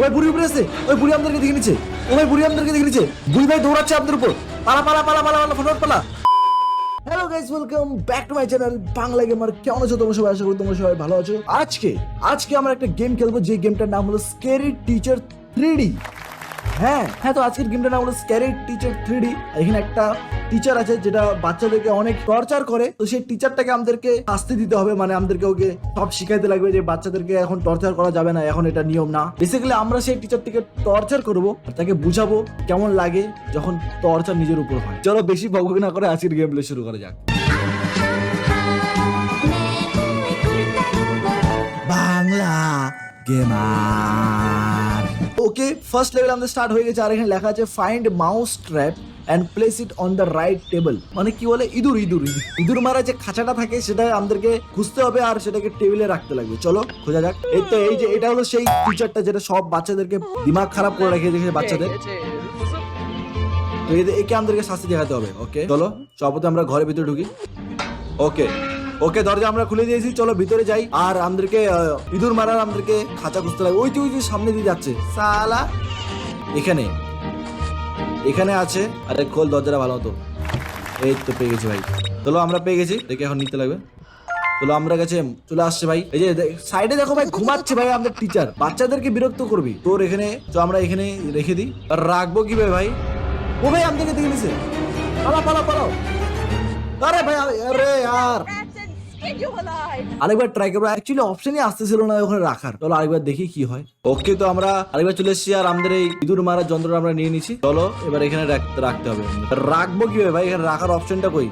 ওই বুড়ি উপরে আছে, ওই বুড়ি আমাদেরকে দেখে নিচ্ছে, ও ভাই বুড়ি আমাদেরকে দেখে নিচ্ছে, বুড়ি ভাই দৌড়াচ্ছে আমাদের উপর, পালা পালা পালা পালা পালা ফটাফট পালা। Hello guys, welcome back to my channel Bangla gamer. কেমন আছো তোমরা সবাই? আশা করি তোমরা সবাই ভালো আছো। আজকে আমরা একটা গেম খেলবো, যে গেমটার নাম হলো স্ক্যারি টিচার 3D। হ্যাঁ, তো আজকের গেমটার নাম হলো স্ক্যারি টিচার 3D। এখানে একটা টিচার আছে যেটা বাচ্চাদেরকে অনেক টর্চার করে, তো সেই টিচারটাকে আমাদেরকে শাস্তি দিতে হবে, মানে আমাদেরকে ওকে সব শিখাইতে লাগবে যে বাচ্চাদেরকে এখন টর্চার করা যাবে না, এখন এটা নিয়ম না। বেসিক্যালি আমরা সেই টিচারটিকে টর্চার করবো, তাকে বুঝাবো কেমন লাগে যখন টর্চার নিজের উপর হয়। চলো বেশি বকবক না করে আজকের গেম প্লে শুরু করা যাক। Bangla gamer. Okay, first level আমাদের স্টার্ট হয়ে গেছে। আর এখানে লেখা আছে find mouse trap and place it on the right table. মানে কি বলে, ইঁদুর মারা যে খাঁচাটা থাকে সেটা আমাদেরকে খুঁজতে হবে আর সেটাকে টেবিলে রাখতে লাগবে। চলো খোঁজা যাক। এই তো এই যে এটা হলো সেই টিচারটা যেটা সব বাচ্চাদেরকে দিমাগ খারাপ করে রেখে দিয়েছে বাচ্চাদের। তো একে আমাদেরকে শাস্তি দেখাতে হবে। ওকে চলো, সবতে আমরা ঘরের ভিতরে ঢুকি। ওকে দরজা আমরা খুলে দিয়েছি, চলো ভিতরে যাই। আর আমাদেরকে ইঁদুর মারার আমাদেরকে খাঁচা খুঁজতে লাগে। ওই যে সামনে দিয়ে যাচ্ছে সালা, এখানে আছে। আরে খোল দরজাটা ভালো হতো। এই তো পেয়ে গেছি ভাই, চলো আমরা পেয়ে গেছি। দেখে এখন নিতে লাগবে। চলো আমরা কাছে চলে আসছে ভাই। এই যে সাইডে দেখো ভাই, ঘুমাচ্ছে ভাই আমাদের টিচার। বাচ্চাদেরকে বিরক্ত করবি তোর এখানে। তো আমরা এখানে রেখে দিই। আর রাখবো কি ভাই? ও ভাই আমাদেরকে দেখে নিছে, পালাও। আরে ভাই, আরে यार আরেকবার ট্রাই করবো। অ্যাকচুয়ালি অপশনই আসতেছিল না ওখানে রাখার। চলো আরেকবার দেখি কি হয়। ওকে, তো আমরা আরেকবার চলে এসেছি আর আমাদের এই ইঁদুর মারার যন্ত্রটা আমরা নিয়ে নিচ্ছি। চলো এবার এখানে রাখতে হবে। রাখবো কি ভাই? এখানে রাখার অপশনটা কই?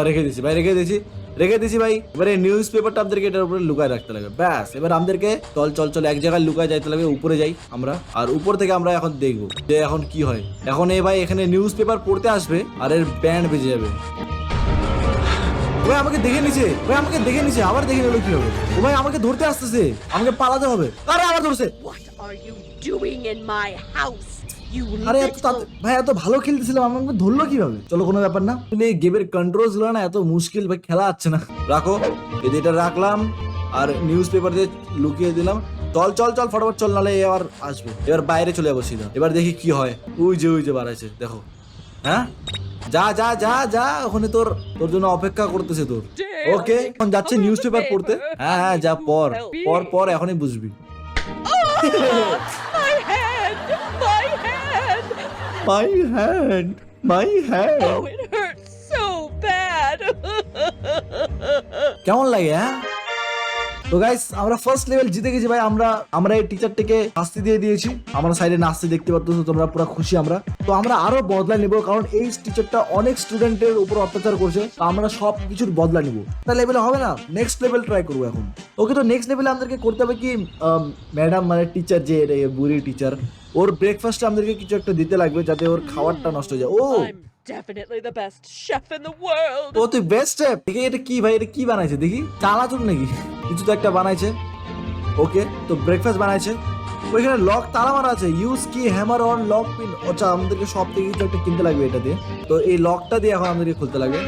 রেখে দিছি ভাই। এবারে নিউজ পেপারটা আমাদেরকে এটার উপরে লুকায় রাখতে লাগবে। ব্যাস, এবার আমাদেরকে চল এক জায়গায় লুকায় যাইতে লাগবে। উপরে যাই আমরা, আর উপর থেকে আমরা এখন দেখবো যে এখন কি হয়। এখন ভাই এখানে নিউজ পেপার পড়তে আসবে আর এর ব্যান্ড বেজে যাবে। ভাই আমাকে দেখে নিছে, আবার দেখে নিল কি হবে? ও ভাই আমাকে ধরতে আসতেছে, আমাকে পালাতে হবে। আরে আবার ধরছে। আরে ভাই এত ভালো খেলতেছিলাম, আমাকে ধরলো কিভাবে? চলো কোনো ব্যাপার না। এই গেমের কন্ট্রোল গুলো না এত মুশকিল ভাই, খেলা যাচ্ছে না। রাখো, এটা রাখলাম আর নিউজ পেপার দিয়ে লুকিয়ে দিলাম। চল ফটাফট চল, নালে এবার আসবে। এবার বাইরে চলে যাবো সিধা। এবার দেখি কি হয়। ওই যে বাড়াইছে দেখো। হ্যাঁ, যা ওখানে তোর জন্য অপেক্ষা করতেছে তোর। ওকে, এখন যাচ্ছে নিউজ পেপার পড়তে। হ্যাঁ যা পর এখনই বুঝবি। My hand. Oh, it hurts so bad. কেমন লাগে? হ্যাঁ, তো গাইস আমরা ফার্স্ট লেভেল জিতে গেছি ভাই। আমরা এই টিচারটিকে শাস্তি দিয়ে দিয়েছি। আমরা সাইডে নাচতে দেখতে পাচ্ছ তোমরা, পুরো খুশি আমরা। তো আমরা আরো বদলা নিব, কারণ এই টিচারটা অনেক স্টুডেন্টের উপর অত্যাচার করছে। তো আমরা সব কিছুর বদলা নিব। তা লেভেলে হবে না, নেক্সট লেভেল ট্রাই করবো এখন। ওকে, তো নেক্সট লেভেলে আমাদেরকে করতে হবে কি, ম্যাডাম মানে টিচার যে বুড়ি টিচার, ওর ব্রেকফাস্টে আমাদেরকে কিছু একটা দিতে লাগবে যাতে ওর খাবারটা নষ্ট হয়ে যায়। ও Definitely the best chef in the world. ও তুই বেস্ট শেফ। এটা কি ভাই, এটা কি বানাইছে দেখি? চানাচুর নাকি কিছু তো একটা বানাইছে। ওকে, তো ব্রেকফাস্ট বানাইছে। ওইখানে লক তালা মারা আছে। ইউজ কি হ্যামার অন লক পিন। আচ্ছা, আমাদেরকে সব থেকে কিছু একটা কিনতে লাগবে এটা দিয়ে। তো এই লকটা দিয়ে এখন আমাদেরকে খুলতে লাগবে।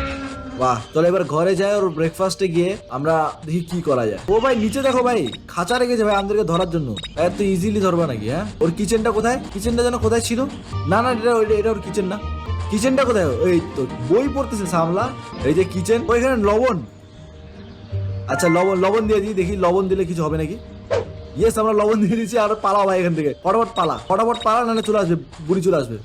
বাহ, চলো এবার ঘরে যাই। ওর ব্রেকফাস্টে গিয়ে আমরা দেখি কি করা যায়। ও ভাই নিচে দেখো ভাই, খাঁচা রেখেছে ভাই আমাদেরকে ধরার জন্য। এত ইজিলি ধরবা নাকি? হ্যাঁ, ওর কিচেনটা কোথায়? কিচেনটা যেন কোথায় ছিল? না এটা ওর কিচেন না। কিচেনটা কোথায়? এই তো বই পড়তেছে সামলা। এই যে কিচেন, ওইখানে লবণ। আচ্ছা লবণ দিয়ে দিই, দেখি লবণ দিলে কিছু হবে নাকি। ইয়েস, আমরা লবণ দিয়ে দিচ্ছি। আর পালাও ভাই এখান থেকে, ফটাফট পালা, নাহলে চলে আসবে, বুড়ি চলে আসবে।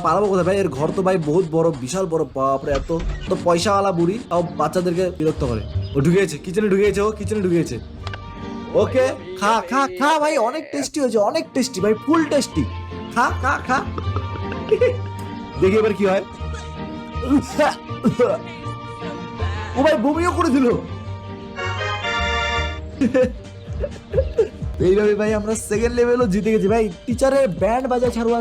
পালাবো কোথায় ভাই? এর ঘর তো ভাই বহুত বড়, বিশাল বড়। বাপরে, এত তো পয়সাওয়ালা বুড়ি, তাও বাচ্চাদেরকে বিরক্ত করে। ও ঢুকেছে কিচেনে, ঢুকেছে। ওকে, খা ভাই, অনেক টেস্টি হয়েছে, অনেক টেস্টি ভাই, ফুল টেস্টি। খা দেখি এবার কি হয়। ও ভাই বমিও করে দিল। এইভাবে ভাই আমরা সেকেন্ড লেভেলও জিতে গেছি ভাই। টিচারের ব্যান্ড বাজা ছাড়বো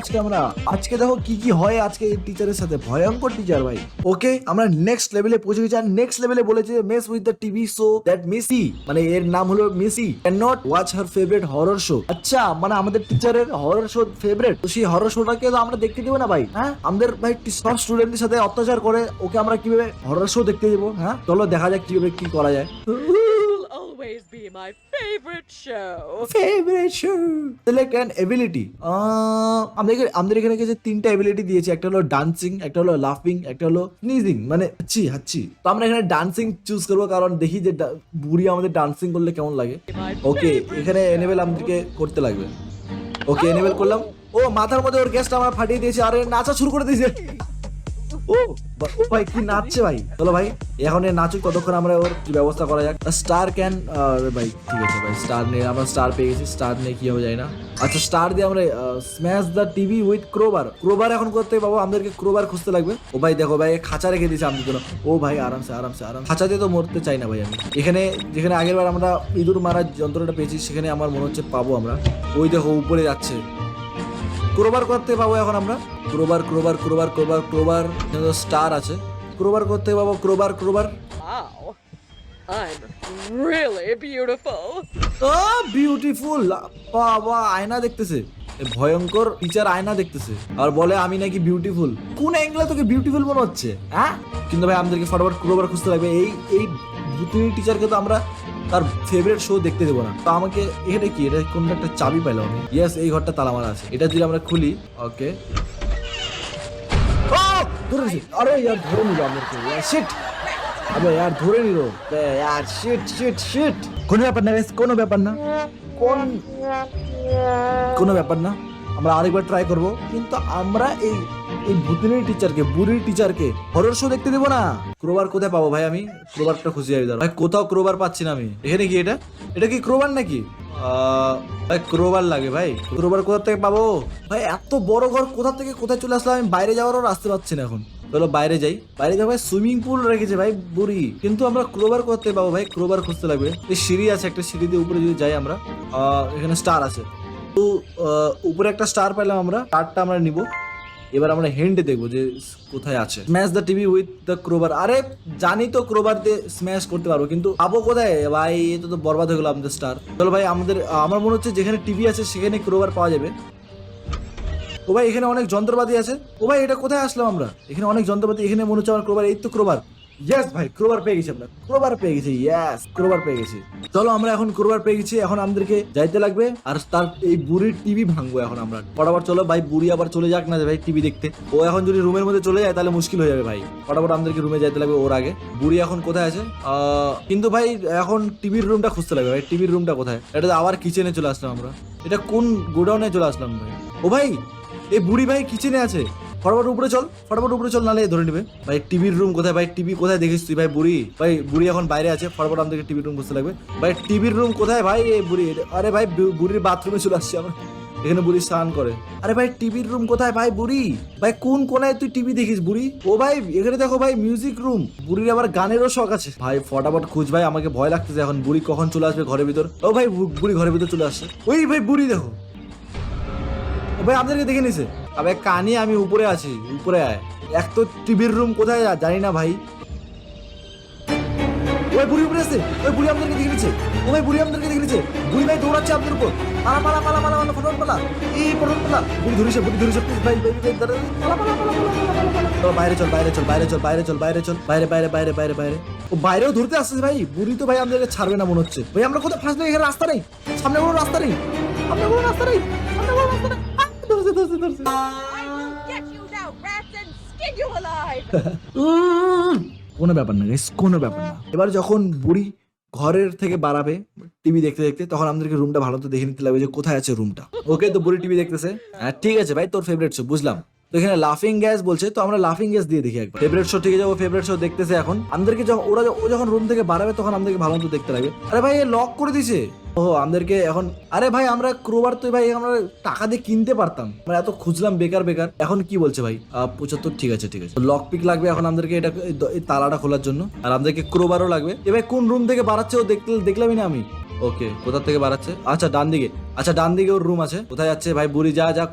আজকে দেখো কি হয় আজকে এই টিচারের সাথে। ভয়ঙ্কর টিচার ভাই। ওকে, আমরা নেক্সট লেভেলে পৌঁছে গেছি। আর নেক্সট লেভেলে বলেছে mess with the TV show that Missy, মানে এর নাম হলো Missy can not watch her favourite horror show. আচ্ছা, মানে আমাদের টিচারের হরর শো ফেভারিট, তো সেই হরর শোটাকে তো আমরা দেখতে দেবো না ভাই। হ্যাঁ, আমাদের ভাই সব স্টুডেন্টদের সাথে অত্যাচার করে, ওকে আমরা কিভাবে হরর শো দেখতে দেবো? হ্যাঁ, চলো দেখা যাক কিভাবে কি করা যায়। always be my favorite show. Favourite show select an ability আমাদের এখানে যে তিনটা এবিলিটি দিয়েছে, একটা হলো ডান্সিং, একটা হলো লাফিং, একটা হলো স্নিজিং, মানে হাচ্ছি। তো আমরা এখানে ডান্সিং চুজ করবো, কারণ দেখি যে বুড়ি আমাদের ডান্সিং করলে কেমন লাগে। My ওকে, এখানে এনেবেল আমাদেরকে করতে লাগবে। ওকে, এনেবেল করলাম। ও মাথার মধ্যে ওর গ্যাসটা আমরা ফাটিয়ে দিয়েছি, আর নাচা শুরু করে দিয়েছে। ও ভাই কি নাচছে ভাই। চলো ভাই এখন এ নাচুক, ততক্ষণ আমরা ওর কি ব্যবস্থা করা যাক। স্টার ক্যান ভাই ঠিক আছে ভাই, স্টার নিয়ে আমরা স্টার পেয়ে গেছি। স্টার নিয়ে কি হবে যায় না। আচ্ছা, স্টার দিয়ে আমরা smash the TV with crowbar এখন করতে পাবো, আমাদেরকে ক্রোবার খুঁজতে লাগবে। ও ভাই দেখো ভাই, খাঁচা রেখে দিয়েছে আমাদের জন্য। ও ভাই আরামসে খাঁচা দিয়ে তো মরতে চাই না ভাই আমি। এখানে যেখানে আগের বার আমরা ইঁদুর মারার যন্ত্রটা পেয়েছি, সেখানে আমার মনে হচ্ছে পাবো আমরা। ওই দেখো উপরে যাচ্ছে, ক্রোবার করতে পাবো এখন আমরা। ক্রোবার স্টার আছে, ক্রোবার করতে পাবো। Crowbar wow. I'm really beautiful. Beautiful. বাবা আয়না দেখতেছে, এ ভয়ঙ্কর টিচার আয়না দেখতেছে আর বলে আমি নাকি বিউটিফুল। কোন অ্যাঙ্গেলে তোকে বিউটিফুল মনে হচ্ছে হ্যাঁ? কিন্তু ভাই আমাদেরকে ফটাফট ক্রোবার খুঁজতে লাগবে। এই ভূতিনী টিচারকে তো আমরা তার ফেভারিট শো দেখতে দেবো না। তো আমাকে এখানে কি, এটা কোন একটা চাবি পাইলাম আমি। ইয়েস, এই ঘরটা তালা মারা আছে, এটা যদি আমরা খুলি। ওকে, ধরেছি। আরে ইয়ার ধরে নিল আমাদেরকে, শিট। আবে यार ধরে নিল यार, শিট। কোনো ব্যাপার না guys, কোনো ব্যাপার না। আমরা আরেকবার ট্রাই করব, কিন্তু আমরা এই ভূতিনীর টিচারকে, বুড়ির টিচারকে হরর শো দেখতে দেবো না। ক্রোবার কোথায় পাবো ভাই? আমি ক্রোবারটা খুঁজে যাই। ভাই কোথাও ক্রোবার পাচ্ছি না আমি। এখানে কি এটা কি ক্রোবার নাকি? ভাই ক্রোবার লাগে ভাই। ক্রোবার কোথা থেকে পাবো ভাই? এত বড় ঘর কোথা থেকে কোথায় চলে আসলাম আমি? বাইরে যাওয়ারও রাস্তা পাচ্ছি না এখন। চলো বাইরে যাই। ভাই সুইমিং পুল রেখেছে ভাই বুড়ি, কিন্তু আমরা ক্রোবার করতে পাবো ভাই। ক্রোবার খুঁজতে লাগবে। এই সিঁড়ি আছে, একটা সিঁড়ি দিয়ে উপরে যদি যাই আমরা, এখানে স্টার আছে। তো উপরে একটা স্টার পেলাম আমরা, স্টারটা আমরা নিব। এবার আমরা হেন্ডে দেখবো যে কোথায় আছে। Smash the TV with the crowbar. আরে জানি তো ক্রোবার দিয়ে স্ম্যাশ করতে পারবো, কিন্তু পাবো কোথায় ভাই? এটা তো বরবাদ হয়ে গেল আমাদের স্টার। চলো ভাই আমার মনে হচ্ছে যেখানে টিভি আছে সেখানে ক্রোবার পাওয়া যাবে। ও ভাই এখানে অনেক যন্ত্রপাতি আছে। ও ভাই এটা কোথায় আসলাম আমরা? এখানে অনেক যন্ত্রপাতি, এখানে মনে হচ্ছে আমার ক্রোবার। এই তো ক্রোবার। ইয়েস ভাই, ক্রোবার পেয়ে গেছি আমরা। ক্রোবার পেয়ে গেছি। চলো আমরা এখন ক্রোবার পেয়ে গেছি। এখন আমাদেরকে যাইতে লাগবে আর তার এই বুড়ির টিভি ভাঙবো এখন আমরা। ফটাফট চলো ভাই, বুড়ি আবার চলে যাক না ভাই টিভি দেখতে। ও এখন যদি রুমের মধ্যে চলে যায় তাহলে মুশকিল হয়ে যাবে ভাই। ফটাফট আমাদেরকে রুমে যাইতে লাগবে ওর আগে। বুড়ি এখন কোথায় আছে? কিন্তু ভাই এখন টিভির রুমটা খুঁজতে লাগবে ভাই। টিভির রুমটা কোথায়? এটা আবার কিচেনে চলে আসলাম আমরা। এটা কোন গোডাউনে চলে আসলাম ভাই? ও ভাই এই বুড়ি ভাই কিচেনে আছে। ফটাফট উপরে চল, নালে ধরে নেবে ভাই। টিভির রুম কোথায় ভাই? টিভি কোথায় দেখিস তুই ভাই? বুড়ি এখন বাইরে আছে। ফটাফট আমাদেরকে টিভির রুম বুঝতে লাগবে ভাই। টিভির রুম কোথায় ভাই? এই বুড়ি, আরে ভাই বুড়ির বাথরুমে চলে আসছে আমরা। এখানে বুড়ি স্নান করে। আরে ভাই টিভির রুম কোথায় ভাই? বুড়ি ভাই কোন কোনায় তুই টিভি দেখিস বুড়ি? ও ভাই এখানে দেখো ভাই, মিউজিক রুম। বুড়ির আবার গানেরও শখ আছে ভাই। ফটাফট খুঁজ ভাই, আমাকে ভয় লাগতেছে এখন। বুড়ি কখন চলে আসবে ঘরের ভিতর? ও ভাই বুড়ি ঘরের ভিতর চলে আসছে। ওই ভাই বুড়ি দেখো ভাই, আমাদেরকে দেখে নিছে। আবে কানি, আমি উপরে আছি, উপরে আয়। এক তো টিভির রুম কোথায় জানি না ভাই। ওই বুড়ি উপরে আছে, ওই বুড়ি আমাদেরকে দেখে নিচ্ছে। ও ভাই বুড়ি আমাদেরকে দেখে নিচ্ছে। বুড়ি ভাই দৌড়াচ্ছে আপনাদের উপর। পালা ফটোফট পালা। এই ফটোফট পালা। বুড়ি ধরেছে প্লিজ ভাই। বাইরে চল। বাইরে। ও বাইরেও ধরতে আসছে ভাই। বুড়ি তো ভাই আমাদেরকে ছাড়বে না মনে হচ্ছে ভাই। আমরা কোথায় ফাঁসবো? এখানে রাস্তা নেই, সামনে কোনো রাস্তা নেই। ধরছে। I will get you now, rats, and skin you alive. কোনো ব্যাপার না গাইস, কোনো ব্যাপার না। এবার যখন বুড়ি ঘরের থেকে বাড়াবে টিভি দেখতে তখন আমাদেরকে রুমটা ভালো তো দেখে নিতে লাগবে যে কোথায় আছে রুমটা। ওকে, তো বুড়ি টিভি দেখতেছে। হ্যাঁ ঠিক আছে ভাই, তোর ফেভারিট শো বুঝলাম। তো এখানে লাফিং গ্যাস বলছে, তো আমরা লাফিং গ্যাস দিয়ে দেখি একবার। ফেভারিট শো, ঠিক আছে, ও ফেভারিট শো দেখতেছে এখন। আমাদেরকে ও যখন রুম থেকে বাড়াবে তখন আমাদেরকে ভালো মতো দেখতে লাগবে। আরে ভাই লক করে দিছে। ও আমাদেরকে এখন, আরে ভাই আমরা ক্রোবার তো ভাই আমরা টাকা দিয়ে কিনতে পারতাম। আমরা এত খুঁজলাম বেকার। এখন কি বলছে ভাই? 75। ঠিক আছে। লক পিক লাগবে এখন আমাদেরকে, এটা এই তালাটা খোলার জন্য। আর আমাদেরকে ক্রোবারও লাগবে। এবার কোন রুম থেকে বাড়াচ্ছে ও দেখলামই না আমি। ওকে, কোথা থেকে বাড়াচ্ছে? আচ্ছা ডান দিকে ওর রুম আছে। কোথায় যাচ্ছে ভাই? বুড়ি যা